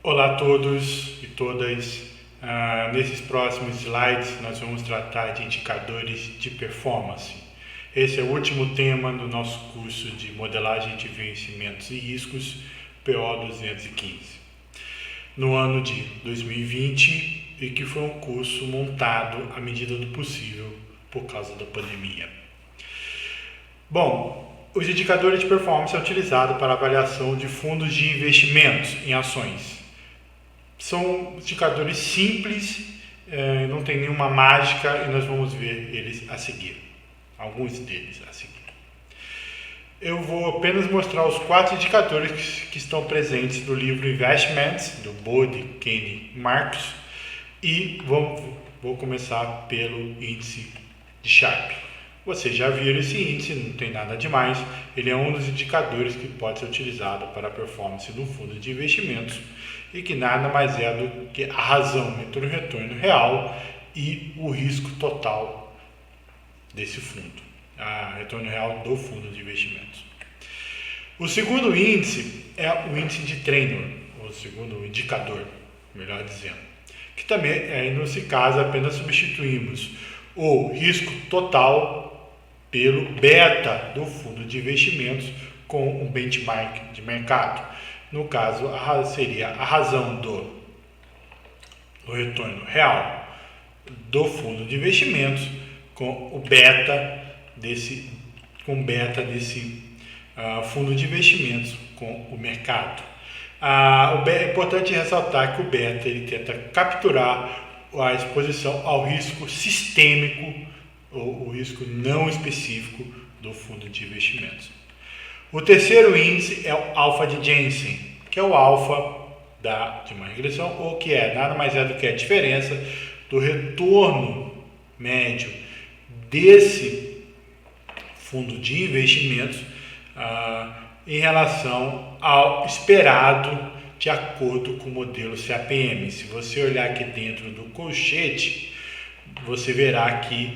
Olá a todos e todas. Nesses próximos slides nós vamos tratar de indicadores de performance. Esse é o último tema do nosso curso de modelagem de vencimentos e riscos PO 215. No ano de 2020 e que foi um curso montado à medida do possível por causa da pandemia. Bom, os indicadores de performance são utilizados para avaliação de fundos de investimentos em ações. São indicadores simples, não tem nenhuma mágica e nós vamos ver eles a seguir, alguns deles a seguir. Eu vou apenas mostrar os 4 indicadores que estão presentes no livro Investments, do Bode, Kane e Marcus, e vou começar pelo índice de Sharpe. Vocês já viram esse índice, não tem nada demais, ele é um dos indicadores que pode ser utilizado para a performance do fundo de investimentos e que nada mais é do que a razão entre o retorno real e o risco total desse fundo, a retorno real do fundo de investimentos. O segundo índice é o índice de Treynor, o segundo indicador, melhor dizendo, que também, nesse caso, apenas substituímos o risco total pelo beta do fundo de investimentos com um benchmark de mercado. No caso, seria a razão do retorno real do fundo de investimentos com o beta desse fundo de investimentos com o mercado. É importante ressaltar que o beta ele tenta capturar a exposição ao risco sistêmico ou o risco não específico do fundo de investimentos. O terceiro índice é o alfa de Jensen, que é o alfa de uma regressão, ou que nada mais é do que a diferença do retorno médio desse fundo de investimentos em relação ao esperado de acordo com o modelo CAPM. Se você olhar aqui dentro do colchete, você verá que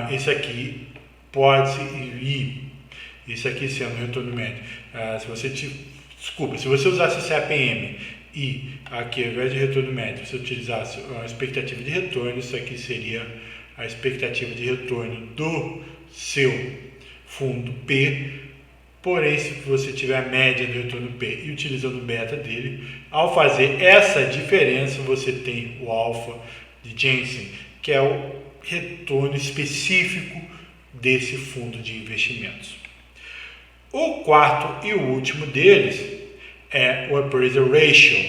esse aqui pode ir, esse aqui sendo o retorno médio. Se você usasse o CAPM e aqui ao invés de retorno médio você utilizasse a expectativa de retorno, isso aqui seria a expectativa de retorno do seu fundo P. Porém, se você tiver a média do retorno P e utilizando o beta dele, ao fazer essa diferença, você tem o alfa de Jensen, que é o retorno específico desse fundo de investimentos. O quarto e o último deles é o Appraisal Ratio.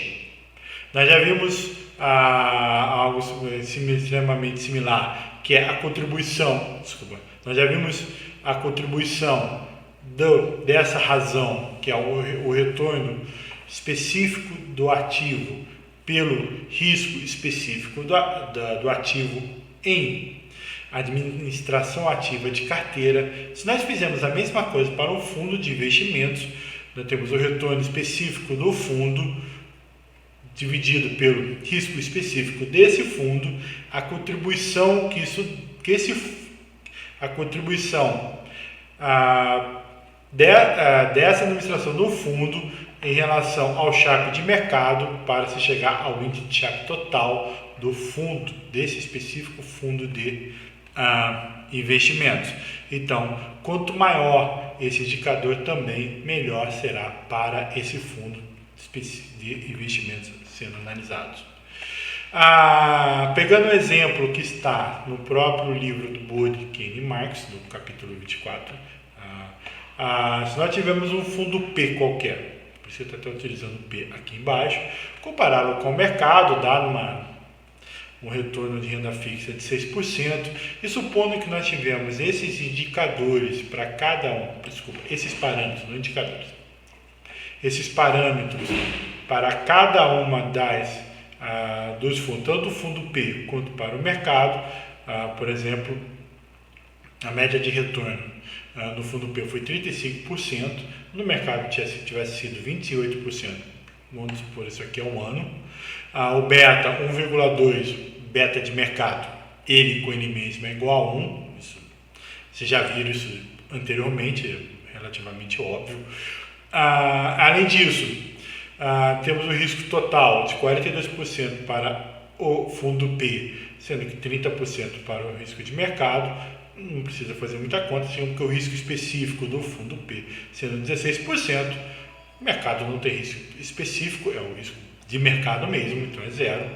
Nós já vimos algo extremamente similar, que é a contribuição. Nós já vimos a contribuição dessa razão, que é o retorno específico do ativo pelo risco específico do ativo em administração ativa de carteira. Se nós fizermos a mesma coisa para um fundo de investimentos, nós temos o retorno específico do fundo dividido pelo risco específico desse fundo, a contribuição dessa administração do fundo em relação ao Sharpe de mercado para se chegar ao índice de Sharpe total do fundo, desse específico fundo de investimentos. Então, quanto maior esse indicador também, melhor será para esse fundo de investimentos sendo analisados. Pegando o exemplo que está no próprio livro do Bode, Kane e Marcus, no capítulo 24, se nós tivermos um fundo P qualquer, por isso eu estou utilizando o P aqui embaixo, compará-lo com o mercado, dado um retorno de renda fixa de 6%, e supondo que nós tivemos esses indicadores para esses parâmetros, não indicadores, esses parâmetros para cada uma dos fundos, tanto o fundo P quanto para o mercado, por exemplo, a média de retorno no fundo P foi 35%, no mercado tivesse sido 28%, vamos supor isso aqui é um ano, o beta 1,2, beta de mercado, ele com ele mesmo é igual a 1, vocês já viram isso anteriormente, é relativamente óbvio. Além disso, Temos o risco total de 42% para o fundo P, sendo que 30% para o risco de mercado. Não precisa fazer muita conta, porque o risco específico do fundo P sendo 16%, o mercado não tem risco específico, é o risco de mercado mesmo, então é zero.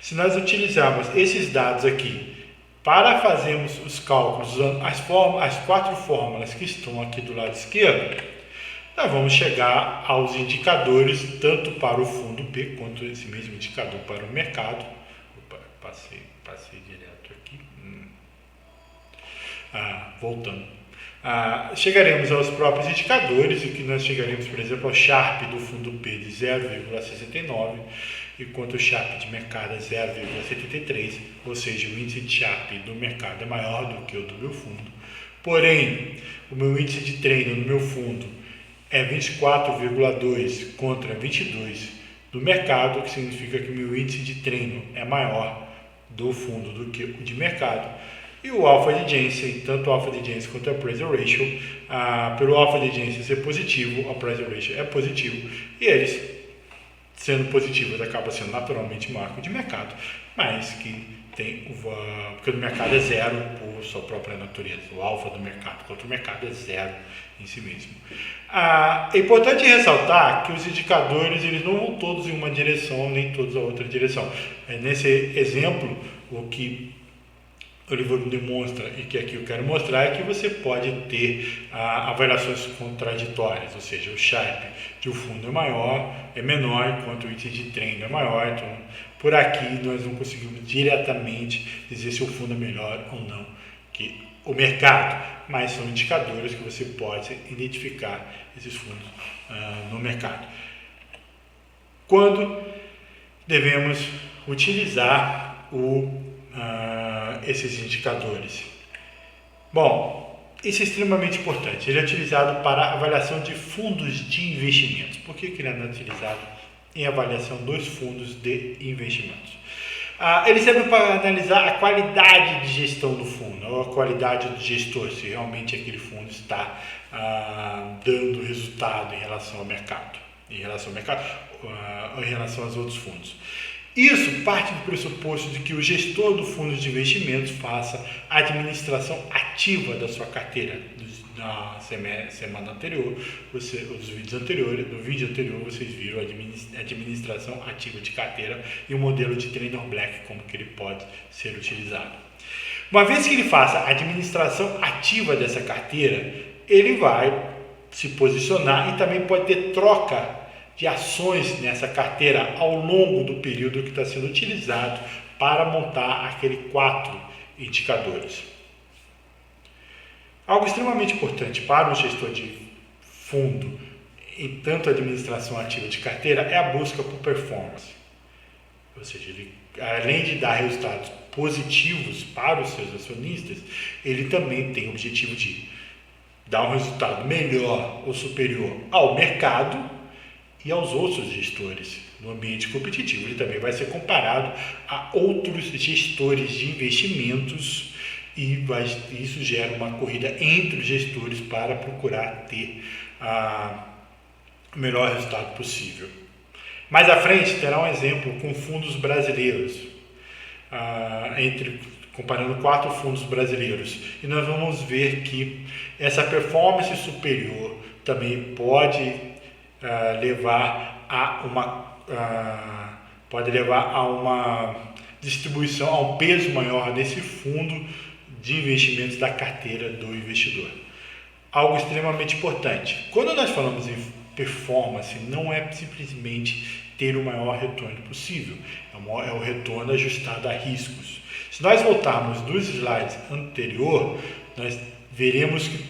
Se nós utilizarmos esses dados aqui para fazermos os cálculos usando as 4 fórmulas que estão aqui do lado esquerdo, nós vamos chegar aos indicadores tanto para o fundo P quanto esse mesmo indicador para o mercado. Opa, passei direto aqui. Voltando. Chegaremos aos próprios indicadores, e que nós chegaremos, por exemplo, ao Sharpe do fundo P de 0,69, enquanto o Sharpe de mercado é 0,73, ou seja, o índice de Sharpe do mercado é maior do que o do meu fundo. Porém, o meu índice de treino no meu fundo é 24,2 contra 22 do mercado, o que significa que o meu índice de treino é maior do fundo do que o de mercado. E o alpha de Jensen, tanto o alpha de Jensen quanto o appraisal ratio, pelo alpha de Jensen ser positivo, o appraisal ratio é positivo, e eles, sendo positivos, acaba sendo naturalmente maior que o de mercado, mas que tem porque o do mercado é zero por sua própria natureza. O alfa do mercado contra o mercado é zero em si mesmo. É importante ressaltar que os indicadores eles não vão todos em uma direção, nem todos a outra direção. Nesse exemplo, o que o livro demonstra e que aqui eu quero mostrar é que você pode ter avaliações contraditórias, ou seja, o Sharpe de um fundo é menor, enquanto o índice de treino é maior. Então, por aqui nós não conseguimos diretamente dizer se o fundo é melhor ou não que o mercado, mas são indicadores que você pode identificar esses fundos no mercado. Quando devemos utilizar esses indicadores? Bom, isso é extremamente importante. Ele é utilizado para avaliação de fundos de investimentos. Por que ele é utilizado em avaliação dos fundos de investimentos? Ele serve para analisar a qualidade de gestão do fundo, ou a qualidade do gestor, se realmente aquele fundo está dando resultado em relação ao mercado, em relação aos outros fundos. Isso parte do pressuposto de que o gestor do fundo de investimentos faça a administração ativa da sua carteira. Na semana anterior, no vídeo anterior, vocês viram a administração ativa de carteira e o modelo de Trader Black, como que ele pode ser utilizado. Uma vez que ele faça a administração ativa dessa carteira, ele vai se posicionar e também pode ter troca de ações nessa carteira ao longo do período que está sendo utilizado para montar aqueles 4 indicadores. Algo extremamente importante para um gestor de fundo em tanto administração ativa de carteira é a busca por performance. Ou seja, ele, além de dar resultados positivos para os seus acionistas, ele também tem o objetivo de dar um resultado melhor ou superior ao mercado e aos outros gestores. No ambiente competitivo, ele também vai ser comparado a outros gestores de investimentos e isso gera uma corrida entre os gestores para procurar ter o melhor resultado possível. Mais à frente terá um exemplo com fundos brasileiros, comparando 4 fundos brasileiros, e nós vamos ver que essa performance superior também pode levar a uma distribuição, a um peso maior nesse fundo de investimentos da carteira do investidor. Algo extremamente importante. Quando nós falamos em performance, não é simplesmente ter o maior retorno possível, é o retorno ajustado a riscos. Se nós voltarmos dos slides anterior, nós veremos que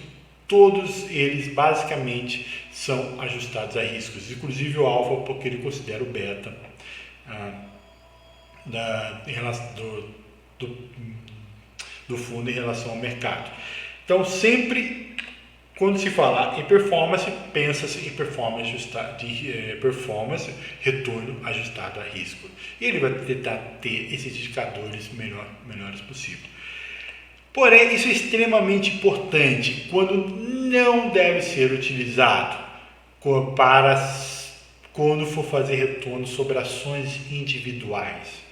todos eles basicamente são ajustados a riscos, inclusive o alfa, porque ele considera o beta em relação do fundo em relação ao mercado. Então, sempre quando se fala em performance, pensa-se em performance, retorno ajustado a risco. E ele vai tentar ter esses indicadores melhores possível. Porém, isso é extremamente importante quando não deve ser utilizado quando for fazer retorno sobre ações individuais.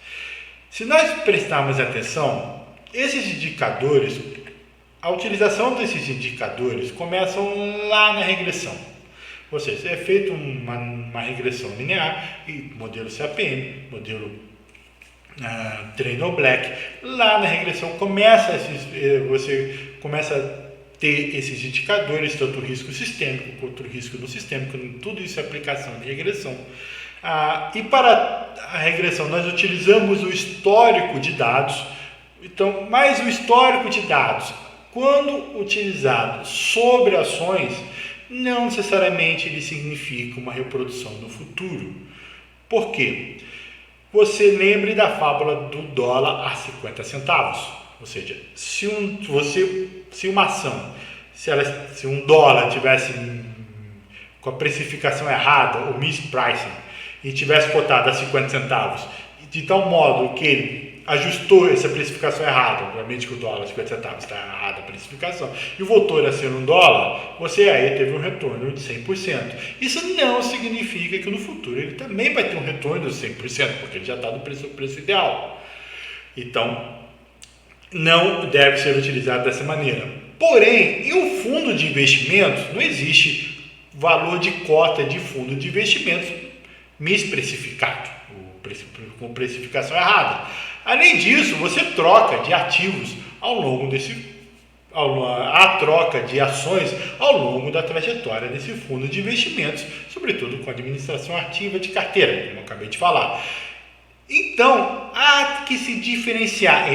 Se nós prestarmos atenção, esses indicadores, a utilização desses indicadores começam lá na regressão. Ou seja, é feita uma regressão linear, e modelo CAPM, modelo Trainor Black. Lá na regressão você começa a ter esses indicadores, tanto o risco sistêmico quanto o risco não sistêmico, tudo isso é aplicação de regressão. E para a regressão nós utilizamos o histórico de dados. Então, mas o histórico de dados, quando utilizado sobre ações, não necessariamente ele significa uma reprodução no futuro. Por quê? Você lembre da fábula do dólar a 50 centavos. Ou seja, se uma ação, se um dólar tivesse com a precificação errada, ou mispricing, e tivesse cotado a 50 centavos, de tal modo que ele ajustou essa precificação errada, obviamente que o dólar 50 centavos está errada a precificação, e voltou a ser $1, você aí teve um retorno de 100%. Isso não significa que no futuro ele também vai ter um retorno de 100%, porque ele já está no preço ideal. Então, não deve ser utilizado dessa maneira. Porém, em um fundo de investimentos, não existe valor de cota de fundo de investimentos misprecificado, com precificação errada. Além disso, você troca de ativos a troca de ações ao longo da trajetória desse fundo de investimentos, sobretudo com administração ativa de carteira, como eu acabei de falar. Então, há que se diferenciar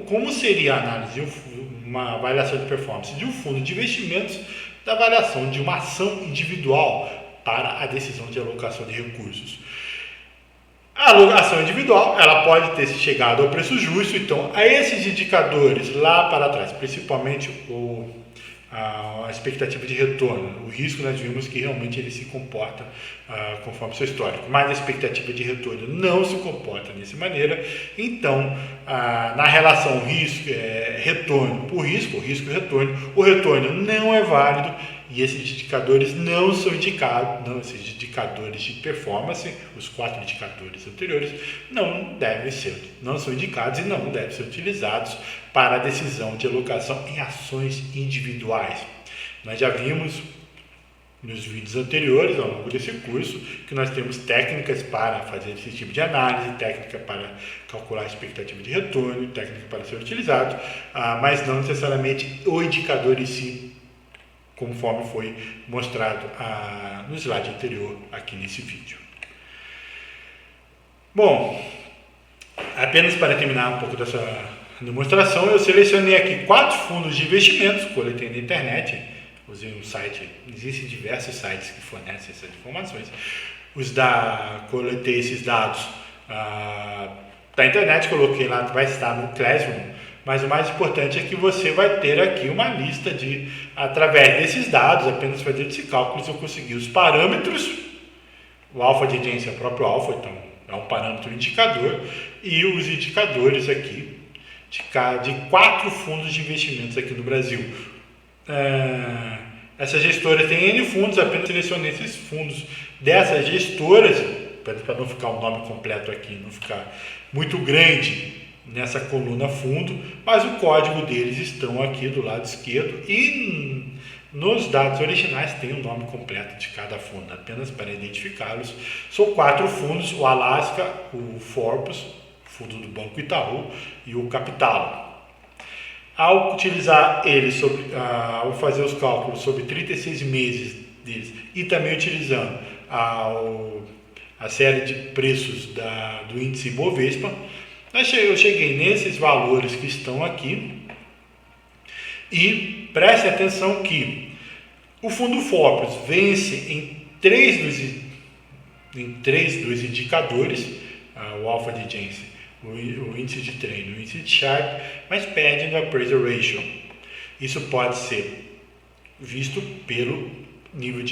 como seria a análise, uma avaliação de performance de um fundo de investimentos da avaliação de uma ação individual para a decisão de alocação de recursos. A alocação individual, ela pode ter chegado ao preço justo, então a esses indicadores lá para trás, principalmente a expectativa de retorno, o risco nós vimos que realmente ele se comporta conforme seu histórico, mas a expectativa de retorno não se comporta dessa maneira. Então, na relação retorno por risco, risco e retorno, o retorno não é válido e esses indicadores não são indicados, esses indicadores de performance, os 4 indicadores anteriores, não são indicados e não devem ser utilizados para a decisão de alocação em ações individuais. Nós já vimos nos vídeos anteriores, ao longo desse curso, que nós temos técnicas para fazer esse tipo de análise, técnica para calcular a expectativa de retorno, técnica para ser utilizado, mas não necessariamente o indicador em si, conforme foi mostrado no slide anterior aqui nesse vídeo. Bom, apenas para terminar um pouco dessa demonstração, eu selecionei aqui 4 fundos de investimentos, coletei na internet, usei um site, existem diversos sites que fornecem essas informações, coletei esses dados da internet, coloquei lá, vai estar no Classroom, mas o mais importante é que você vai ter aqui uma lista através desses dados, apenas fazendo esse cálculo, eu consegui os parâmetros, o alfa de agência é o próprio alfa, então é um parâmetro indicador, e os indicadores aqui de 4 fundos de investimentos aqui no Brasil. Essa gestora tem N fundos, apenas selecionei esses fundos dessas gestoras, para não ficar o nome completo aqui, não ficar muito grande nessa coluna fundo, mas o código deles estão aqui do lado esquerdo e nos dados originais tem o nome completo de cada fundo, apenas para identificá-los. São 4 fundos, o Alaska, o Forbes, fundo do Banco Itaú e o Capital. Ao utilizar eles, ao fazer os cálculos sobre 36 meses deles e também utilizando a série de preços do índice Bovespa, eu cheguei nesses valores que estão aqui e preste atenção que o fundo Forbes vence em 3 dos indicadores, o alfa de Jensen, o índice de treino, o índice de Sharpe, mas perde no appraisal ratio. Isso pode ser visto pelo nível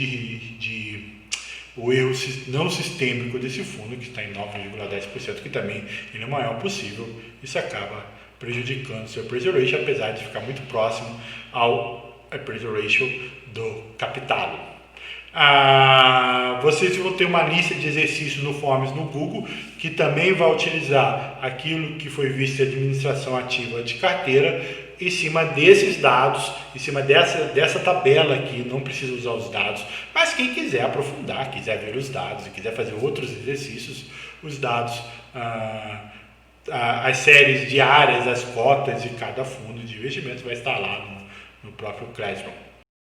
o erro não sistêmico desse fundo, que está em 9,10%, que também ele é o maior possível. Isso acaba prejudicando o seu appraisal ratio, apesar de ficar muito próximo ao appraisal ratio do Capital. Vocês vão ter uma lista de exercícios no Forms no Google, que também vai utilizar aquilo que foi visto de administração ativa de carteira, em cima desses dados, em cima dessa tabela aqui. Não precisa usar os dados, mas quem quiser aprofundar, quiser ver os dados e quiser fazer outros exercícios, os dados, as séries diárias, as cotas de cada fundo de investimento vai estar lá no próprio Classroom.